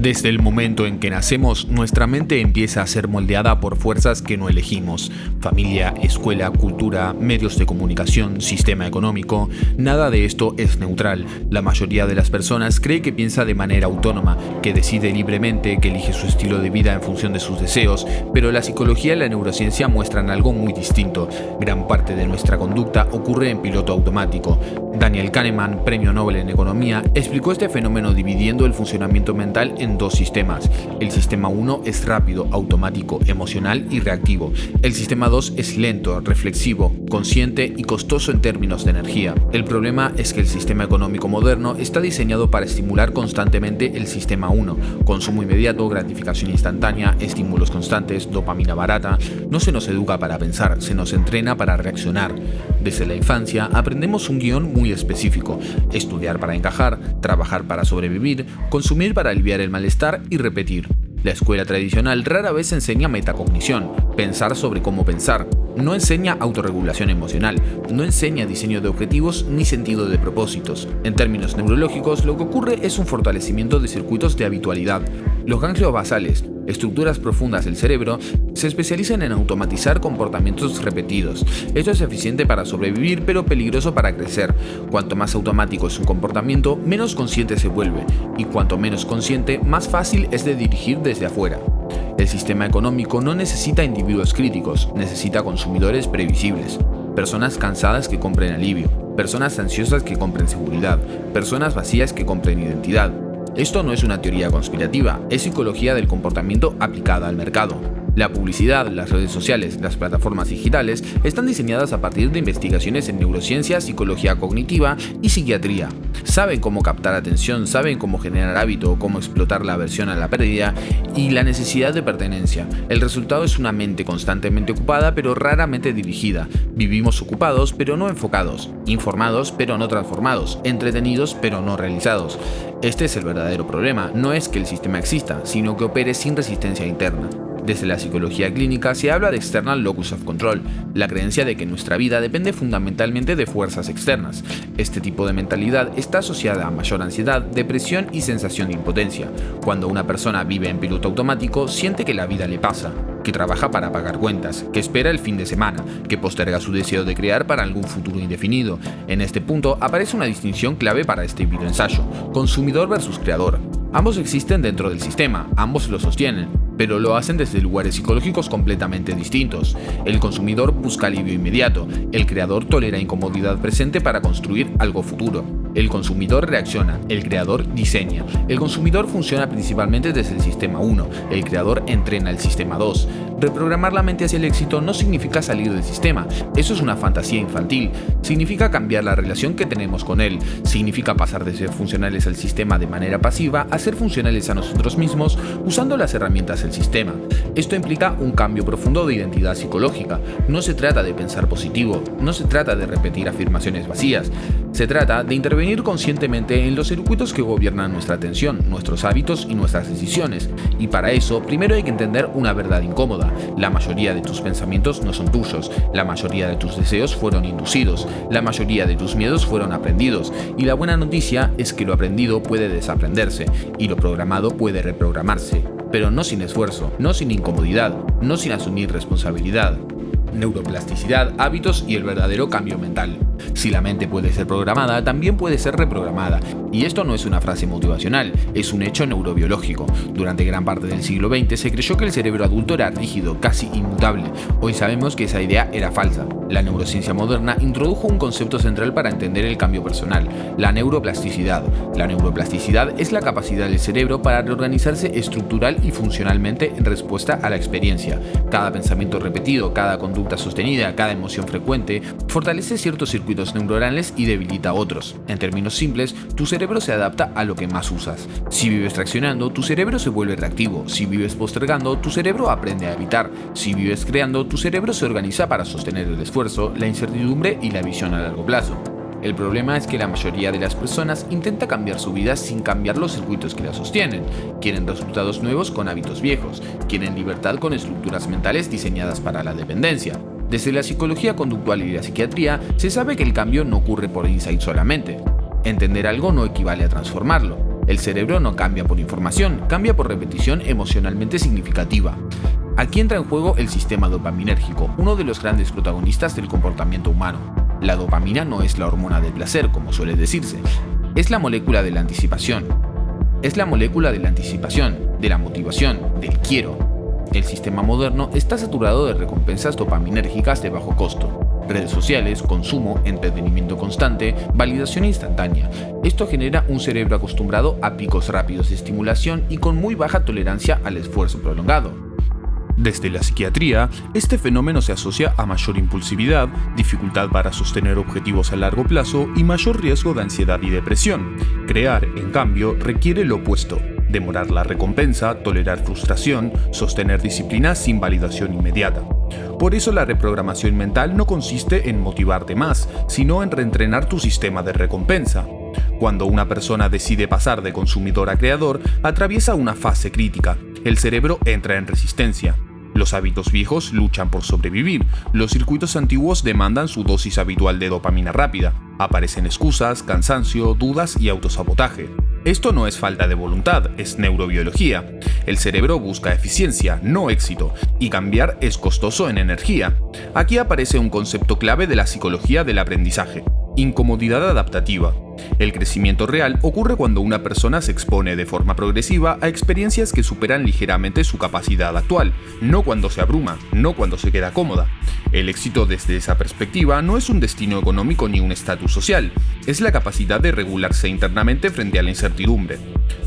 Desde el momento en que nacemos, nuestra mente empieza a ser moldeada por fuerzas que no elegimos. Familia, escuela, cultura, medios de comunicación, sistema económico. Nada de esto es neutral. La mayoría de las personas cree que piensa de manera autónoma, que decide libremente, que elige su estilo de vida en función de sus deseos, pero la psicología y la neurociencia muestran algo muy distinto. Gran parte de nuestra conducta ocurre en piloto automático. Daniel Kahneman, premio Nobel en Economía, explicó este fenómeno dividiendo el funcionamiento mental en dos sistemas. El sistema 1 es rápido, automático, emocional y reactivo. El sistema 2 es lento, reflexivo, consciente y costoso en términos de energía. El problema es que el sistema económico moderno está diseñado para estimular constantemente el sistema 1. Consumo inmediato, gratificación instantánea, estímulos constantes, dopamina barata. No se nos educa para pensar, se nos entrena para reaccionar. Desde la infancia aprendemos un guión muy específico: estudiar para encajar, trabajar para sobrevivir, consumir para aliviar el malestar y repetir. La escuela tradicional rara vez enseña metacognición, pensar sobre cómo pensar. No enseña autorregulación emocional, no enseña diseño de objetivos ni sentido de propósitos. En términos neurológicos, lo que ocurre es un fortalecimiento de circuitos de habitualidad. Los ganglios basales, estructuras profundas del cerebro, se especializan en automatizar comportamientos repetidos. Esto es eficiente para sobrevivir, pero peligroso para crecer. Cuanto más automático es un comportamiento, menos consciente se vuelve, y cuanto menos consciente, más fácil es de dirigir desde afuera. El sistema económico no necesita individuos críticos, necesita consumidores previsibles. Personas cansadas que compren alivio, personas ansiosas que compren seguridad, personas vacías que compren identidad. Esto no es una teoría conspirativa, es psicología del comportamiento aplicada al mercado. La publicidad, las redes sociales, las plataformas digitales están diseñadas a partir de investigaciones en neurociencia, psicología cognitiva y psiquiatría. Saben cómo captar atención, saben cómo generar hábito, cómo explotar la aversión a la pérdida y la necesidad de pertenencia. El resultado es una mente constantemente ocupada pero raramente dirigida. Vivimos ocupados pero no enfocados, informados pero no transformados, entretenidos pero no realizados. Este es el verdadero problema, no es que el sistema exista, sino que opere sin resistencia interna. Desde la psicología clínica se habla de external locus of control, la creencia de que nuestra vida depende fundamentalmente de fuerzas externas. Este tipo de mentalidad está asociada a mayor ansiedad, depresión y sensación de impotencia. Cuando una persona vive en piloto automático, siente que la vida le pasa, que trabaja para pagar cuentas, que espera el fin de semana, que posterga su deseo de crear para algún futuro indefinido. En este punto aparece una distinción clave para este videoensayo: consumidor versus creador. Ambos existen dentro del sistema, ambos lo sostienen, pero lo hacen desde lugares psicológicos completamente distintos. El consumidor busca alivio inmediato, el creador tolera incomodidad presente para construir algo futuro. El consumidor reacciona, el creador diseña. El consumidor funciona principalmente desde el sistema 1, el creador entrena el sistema 2. Reprogramar la mente hacia el éxito no significa salir del sistema, eso es una fantasía infantil. Significa cambiar la relación que tenemos con él, significa pasar de ser funcionales al sistema de manera pasiva a ser funcionales a nosotros mismos usando las herramientas del sistema. Esto implica un cambio profundo de identidad psicológica. No se trata de pensar positivo, no se trata de repetir afirmaciones vacías, se trata de intervenir conscientemente en los circuitos que gobiernan nuestra atención, nuestros hábitos y nuestras decisiones. Y para eso, primero hay que entender una verdad incómoda: la mayoría de tus pensamientos no son tuyos, la mayoría de tus deseos fueron inducidos, la mayoría de tus miedos fueron aprendidos, y la buena noticia es que lo aprendido puede desaprenderse, y lo programado puede reprogramarse, pero no sin esfuerzo, no sin incomodidad, no sin asumir responsabilidad. Neuroplasticidad, hábitos y el verdadero cambio mental. Si la mente puede ser programada, también puede ser reprogramada. Y esto no es una frase motivacional, es un hecho neurobiológico. Durante gran parte del siglo XX se creyó que el cerebro adulto era rígido, casi inmutable. Hoy sabemos que esa idea era falsa. La neurociencia moderna introdujo un concepto central para entender el cambio personal: la neuroplasticidad. La neuroplasticidad es la capacidad del cerebro para reorganizarse estructural y funcionalmente en respuesta a la experiencia. Cada pensamiento repetido, cada conducta sostenida, cada emoción frecuente, fortalece ciertos circuitos neuronales y debilita otros. En términos simples, tu cerebro se adapta a lo que más usas. Si vives reaccionando, tu cerebro se vuelve reactivo. Si vives postergando, tu cerebro aprende a evitar. Si vives creando, tu cerebro se organiza para sostener el esfuerzo, la incertidumbre y la visión a largo plazo. El problema es que la mayoría de las personas intenta cambiar su vida sin cambiar los circuitos que la sostienen. Quieren resultados nuevos con hábitos viejos. Quieren libertad con estructuras mentales diseñadas para la dependencia. Desde la psicología conductual y la psiquiatría se sabe que el cambio no ocurre por insight solamente. Entender algo no equivale a transformarlo. El cerebro no cambia por información, cambia por repetición emocionalmente significativa. Aquí entra en juego el sistema dopaminérgico, uno de los grandes protagonistas del comportamiento humano. La dopamina no es la hormona del placer, como suele decirse, es la molécula de la anticipación. Es la molécula de la anticipación, de la motivación, del quiero. El sistema moderno está saturado de recompensas dopaminérgicas de bajo costo. Redes sociales, consumo, entretenimiento constante, validación instantánea. Esto genera un cerebro acostumbrado a picos rápidos de estimulación y con muy baja tolerancia al esfuerzo prolongado. Desde la psiquiatría, este fenómeno se asocia a mayor impulsividad, dificultad para sostener objetivos a largo plazo y mayor riesgo de ansiedad y depresión. Crear, en cambio, requiere lo opuesto: demorar la recompensa, tolerar frustración, sostener disciplina sin validación inmediata. Por eso la reprogramación mental no consiste en motivarte más, sino en reentrenar tu sistema de recompensa. Cuando una persona decide pasar de consumidor a creador, atraviesa una fase crítica. El cerebro entra en resistencia. Los hábitos viejos luchan por sobrevivir. Los circuitos antiguos demandan su dosis habitual de dopamina rápida. Aparecen excusas, cansancio, dudas y autosabotaje. Esto no es falta de voluntad, es neurobiología. El cerebro busca eficiencia, no éxito, y cambiar es costoso en energía. Aquí aparece un concepto clave de la psicología del aprendizaje: incomodidad adaptativa. El crecimiento real ocurre cuando una persona se expone de forma progresiva a experiencias que superan ligeramente su capacidad actual, no cuando se abruma, no cuando se queda cómoda. El éxito desde esa perspectiva no es un destino económico ni un estatus social, es la capacidad de regularse internamente frente a la incertidumbre.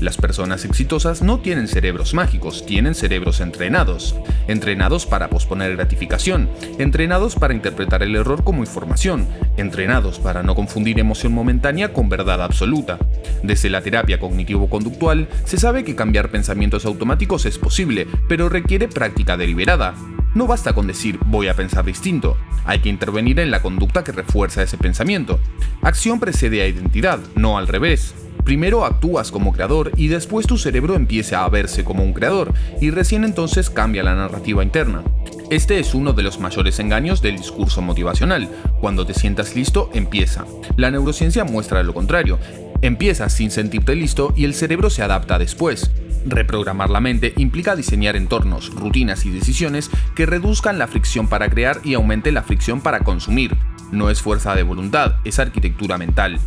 Las personas exitosas no tienen cerebros mágicos, tienen cerebros entrenados. Entrenados para posponer gratificación, entrenados para interpretar el error como información, entrenados para no confundir emoción momentánea con verdad absoluta. Desde la terapia cognitivo-conductual se sabe que cambiar pensamientos automáticos es posible, pero requiere práctica deliberada. No basta con decir voy a pensar distinto, hay que intervenir en la conducta que refuerza ese pensamiento. Acción precede a identidad, no al revés. Primero actúas como creador y después tu cerebro empieza a verse como un creador, y recién entonces cambia la narrativa interna. Este es uno de los mayores engaños del discurso motivacional. Cuando te sientas listo, empieza. La neurociencia muestra lo contrario. Empiezas sin sentirte listo y el cerebro se adapta después. Reprogramar la mente implica diseñar entornos, rutinas y decisiones que reduzcan la fricción para crear y aumente la fricción para consumir. No es fuerza de voluntad, es arquitectura mental.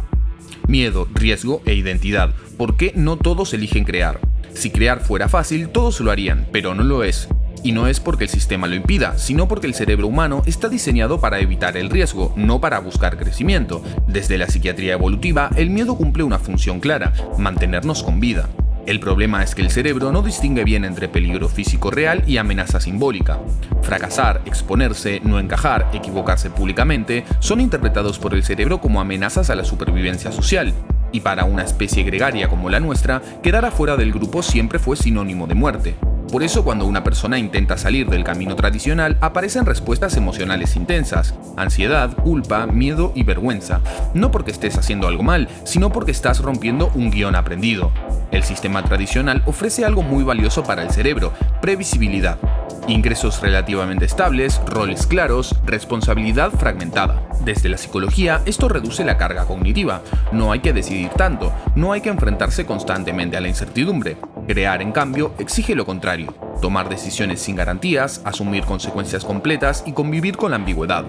Miedo, riesgo e identidad. ¿Por qué no todos eligen crear? Si crear fuera fácil, todos lo harían, pero no lo es. Y no es porque el sistema lo impida, sino porque el cerebro humano está diseñado para evitar el riesgo, no para buscar crecimiento. Desde la psiquiatría evolutiva, el miedo cumple una función clara: mantenernos con vida. El problema es que el cerebro no distingue bien entre peligro físico real y amenaza simbólica. Fracasar, exponerse, no encajar, equivocarse públicamente son interpretados por el cerebro como amenazas a la supervivencia social. Y para una especie gregaria como la nuestra, quedar afuera del grupo siempre fue sinónimo de muerte. Por eso, cuando una persona intenta salir del camino tradicional, aparecen respuestas emocionales intensas: ansiedad, culpa, miedo y vergüenza. No porque estés haciendo algo mal, sino porque estás rompiendo un guión aprendido. El sistema tradicional ofrece algo muy valioso para el cerebro: previsibilidad. Ingresos relativamente estables, roles claros, responsabilidad fragmentada. Desde la psicología, esto reduce la carga cognitiva. No hay que decidir tanto, no hay que enfrentarse constantemente a la incertidumbre. Crear, en cambio, exige lo contrario: tomar decisiones sin garantías, asumir consecuencias completas y convivir con la ambigüedad.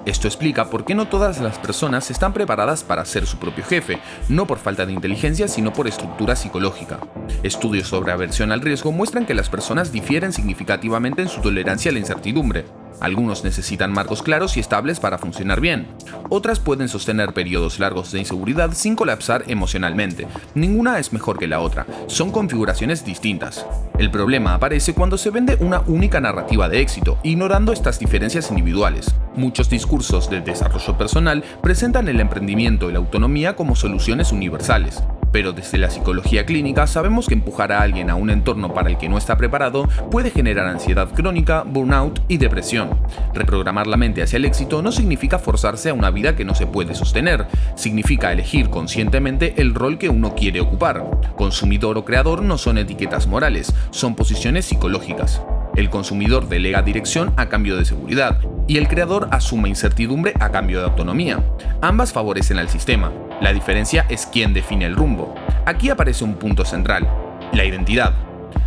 Esto explica por qué no todas las personas están preparadas para ser su propio jefe, no por falta de inteligencia, sino por estructura psicológica. Estudios sobre aversión al riesgo muestran que las personas difieren significativamente en su tolerancia a la incertidumbre. Algunos necesitan marcos claros y estables para funcionar bien. Otras pueden sostener periodos largos de inseguridad sin colapsar emocionalmente. Ninguna es mejor que la otra, son configuraciones distintas. El problema aparece cuando se vende una única narrativa de éxito, ignorando estas diferencias individuales. Muchos discursos de desarrollo personal presentan el emprendimiento y la autonomía como soluciones universales. Pero desde la psicología clínica sabemos que empujar a alguien a un entorno para el que no está preparado puede generar ansiedad crónica, burnout y depresión. Reprogramar la mente hacia el éxito no significa forzarse a una vida que no se puede sostener, significa elegir conscientemente el rol que uno quiere ocupar. Consumidor o creador no son etiquetas morales, son posiciones psicológicas. El consumidor delega dirección a cambio de seguridad, y el creador asume incertidumbre a cambio de autonomía. Ambas favorecen al sistema. La diferencia es quién define el rumbo. Aquí aparece un punto central: la identidad.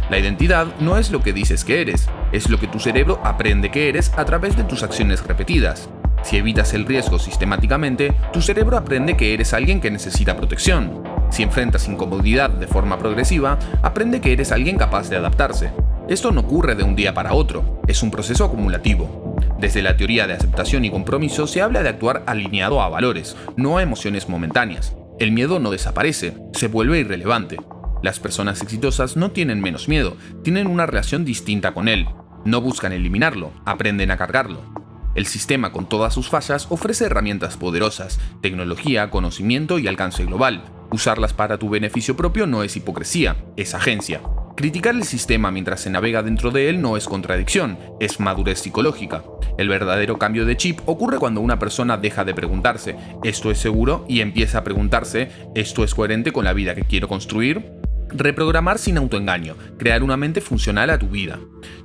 La identidad no es lo que dices que eres, es lo que tu cerebro aprende que eres a través de tus acciones repetidas. Si evitas el riesgo sistemáticamente, tu cerebro aprende que eres alguien que necesita protección. Si enfrentas incomodidad de forma progresiva, aprende que eres alguien capaz de adaptarse. Esto no ocurre de un día para otro, es un proceso acumulativo. Desde la teoría de aceptación y compromiso se habla de actuar alineado a valores, no a emociones momentáneas. El miedo no desaparece, se vuelve irrelevante. Las personas exitosas no tienen menos miedo, tienen una relación distinta con él. No buscan eliminarlo, aprenden a cargarlo. El sistema, con todas sus fallas, ofrece herramientas poderosas, tecnología, conocimiento y alcance global. Usarlas para tu beneficio propio no es hipocresía, es agencia. Criticar el sistema mientras se navega dentro de él no es contradicción, es madurez psicológica. El verdadero cambio de chip ocurre cuando una persona deja de preguntarse ¿esto es seguro? Y empieza a preguntarse ¿esto es coherente con la vida que quiero construir? Reprogramar sin autoengaño, crear una mente funcional a tu vida.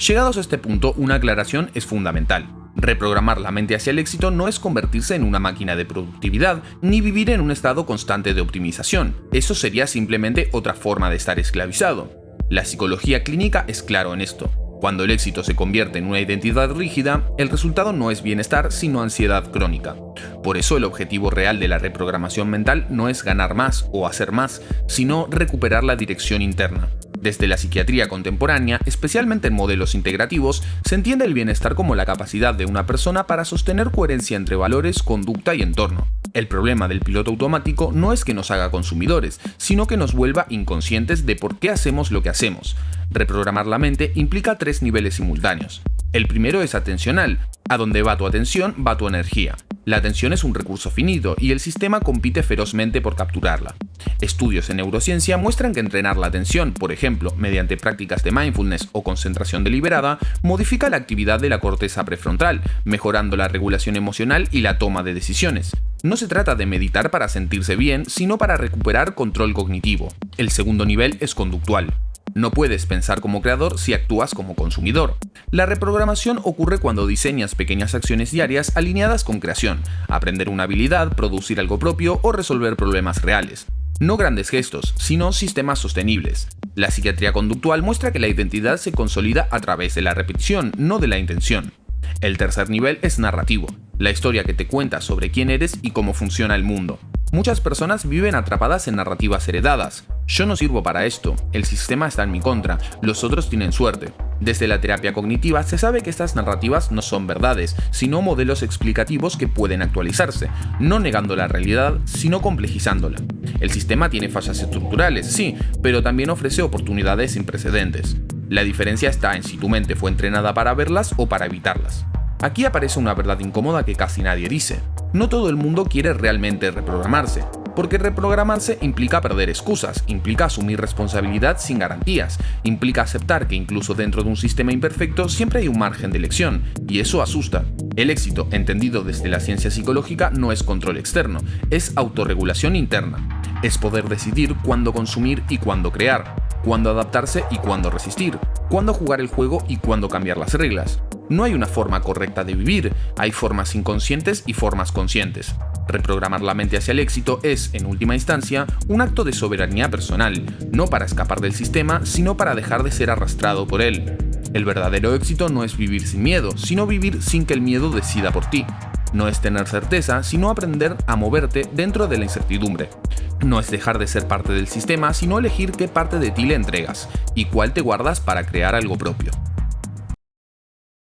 Llegados a este punto, una aclaración es fundamental. Reprogramar la mente hacia el éxito no es convertirse en una máquina de productividad, ni vivir en un estado constante de optimización. Eso sería simplemente otra forma de estar esclavizado. La psicología clínica es claro en esto. Cuando el éxito se convierte en una identidad rígida, el resultado no es bienestar, sino ansiedad crónica. Por eso el objetivo real de la reprogramación mental no es ganar más o hacer más, sino recuperar la dirección interna. Desde la psiquiatría contemporánea, especialmente en modelos integrativos, se entiende el bienestar como la capacidad de una persona para sostener coherencia entre valores, conducta y entorno. El problema del piloto automático no es que nos haga consumidores, sino que nos vuelva inconscientes de por qué hacemos lo que hacemos. Reprogramar la mente implica 3 niveles simultáneos. El primero es atencional. A donde va tu atención, va tu energía. La atención es un recurso finito y el sistema compite ferozmente por capturarla. Estudios en neurociencia muestran que entrenar la atención, por ejemplo, mediante prácticas de mindfulness o concentración deliberada, modifica la actividad de la corteza prefrontal, mejorando la regulación emocional y la toma de decisiones. No se trata de meditar para sentirse bien, sino para recuperar control cognitivo. El segundo nivel es conductual. No puedes pensar como creador si actúas como consumidor. La reprogramación ocurre cuando diseñas pequeñas acciones diarias alineadas con creación, aprender una habilidad, producir algo propio o resolver problemas reales. No grandes gestos, sino sistemas sostenibles. La psiquiatría conductual muestra que la identidad se consolida a través de la repetición, no de la intención. El tercer nivel es narrativo, la historia que te cuenta sobre quién eres y cómo funciona el mundo. Muchas personas viven atrapadas en narrativas heredadas. Yo no sirvo para esto, el sistema está en mi contra, los otros tienen suerte. Desde la terapia cognitiva se sabe que estas narrativas no son verdades, sino modelos explicativos que pueden actualizarse, no negando la realidad, sino complejizándola. El sistema tiene fallas estructurales, sí, pero también ofrece oportunidades sin precedentes. La diferencia está en si tu mente fue entrenada para verlas o para evitarlas. Aquí aparece una verdad incómoda que casi nadie dice. No todo el mundo quiere realmente reprogramarse, porque reprogramarse implica perder excusas, implica asumir responsabilidad sin garantías, implica aceptar que incluso dentro de un sistema imperfecto siempre hay un margen de elección, y eso asusta. El éxito, entendido desde la ciencia psicológica, no es control externo, es autorregulación interna. Es poder decidir cuándo consumir y cuándo crear, cuándo adaptarse y cuándo resistir, cuándo jugar el juego y cuándo cambiar las reglas. No hay una forma correcta de vivir, hay formas inconscientes y formas conscientes. Reprogramar la mente hacia el éxito es, en última instancia, un acto de soberanía personal, no para escapar del sistema, sino para dejar de ser arrastrado por él. El verdadero éxito no es vivir sin miedo, sino vivir sin que el miedo decida por ti. No es tener certeza, sino aprender a moverte dentro de la incertidumbre. No es dejar de ser parte del sistema, sino elegir qué parte de ti le entregas y cuál te guardas para crear algo propio.